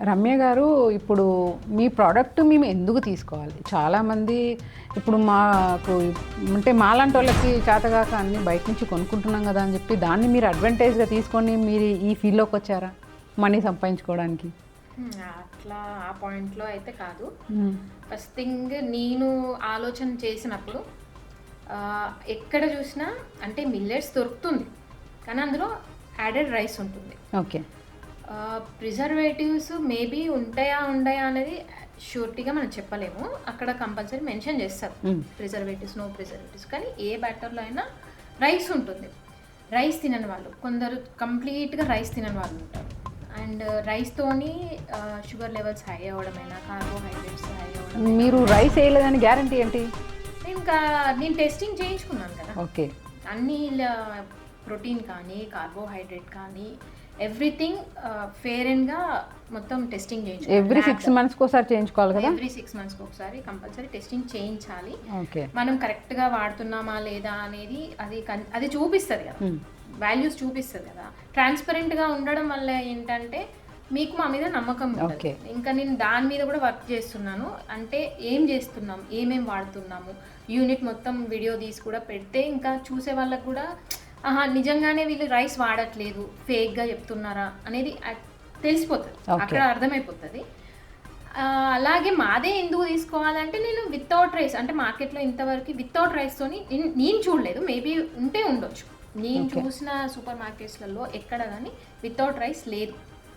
రమ్య గారు, ఇప్పుడు మీ ప్రోడక్ట్ మేము ఎందుకు తీసుకోవాలి? చాలామంది ఇప్పుడు మాకు అంటే మాలాంటి వాళ్ళకి చేతగాక అన్ని బయట నుంచి కొనుక్కుంటున్నాం కదా అని చెప్పి దాన్ని మీరు అడ్వాంటేజ్గా తీసుకొని మీరు ఈ ఫీల్డ్లోకి వచ్చారా మనీ సంపాదించుకోవడానికి? అట్లా ఆ పాయింట్లో అయితే కాదు. ఫస్ట్ థింగ్ నేను ఆలోచన చేసినప్పుడు ఎక్కడ చూసినా అంటే మిల్లెట్స్ దొరుకుతుంది, కానీ అందులో యాడెడ్ రైస్ ఉంటుంది. ఓకే. ప్రిజర్వేటివ్స్ మేబీ ఉంటాయా అనేది షూరిటీగా మనం చెప్పలేము. అక్కడ కంపల్సరీ మెన్షన్ చేస్తారు ప్రిజర్వేటివ్స్, నో ప్రిజర్వేటివ్స్. కానీ ఏ బ్యాటర్లో అయినా రైస్ ఉంటుంది. రైస్ తినని వాళ్ళు కొందరు, కంప్లీట్గా రైస్ తినని వాళ్ళు ఉంటారు. అండ్ రైస్తోని షుగర్ లెవెల్స్ హై అవ్వడమైనా, కార్బోహైడ్రేట్స్ హై అవ్వడం. మీరు రైస్ వేయలేదని గ్యారంటీ ఏంటి? నేను టెస్టింగ్ చేయించుకున్నాను కదా. ఓకే. అన్ని ప్రోటీన్ కానీ కార్బోహైడ్రేట్ కానీ ఎవ్రీథింగ్ ఫేర్ అండ్గా మొత్తం టెస్టింగ్ చేయించాలి. ఎవ్రీ 6 months ఒకసారి చేయించుకోవాలి కదా? ఎవ్రీ 6 months ఒకసారి కంపల్సరీ టెస్టింగ్ చేయించాలి. ఓకే. మనం కరెక్ట్గా వాడుతున్నామా లేదా అనేది అది చూపిస్తుంది కదా, వాల్యూస్ చూపిస్తుంది కదా. ట్రాన్స్పరెంట్గా ఉండడం వల్ల ఏంటంటే మీకు మా మీద నమ్మకం ఉంటుంది. ఇంకా నేను దాని మీద కూడా వర్క్ చేస్తున్నాను. అంటే ఏం చేస్తున్నాం, ఏమేం వాడుతున్నాము, యూనిట్ మొత్తం వీడియో తీసి కూడా పెడితే ఇంకా చూసే వాళ్ళకు కూడా నిజంగానే వీళ్ళు రైస్ వాడట్లేదు, ఫేక్గా చెప్తున్నారా అనేది తెలిసిపోతుంది, అక్కడ అర్థమైపోతుంది. అలాగే మాదే ఎందుకు తీసుకోవాలంటే నేను వితౌట్ రైస్ అంటే మార్కెట్లో ఇంతవరకు వితౌట్ రైస్తోని నేను చూడలేదు. మేబీ ఉంటే ఉండొచ్చు, నేను చూసిన సూపర్ మార్కెట్స్లలో ఎక్కడ కానీ వితౌట్ రైస్ లేదు.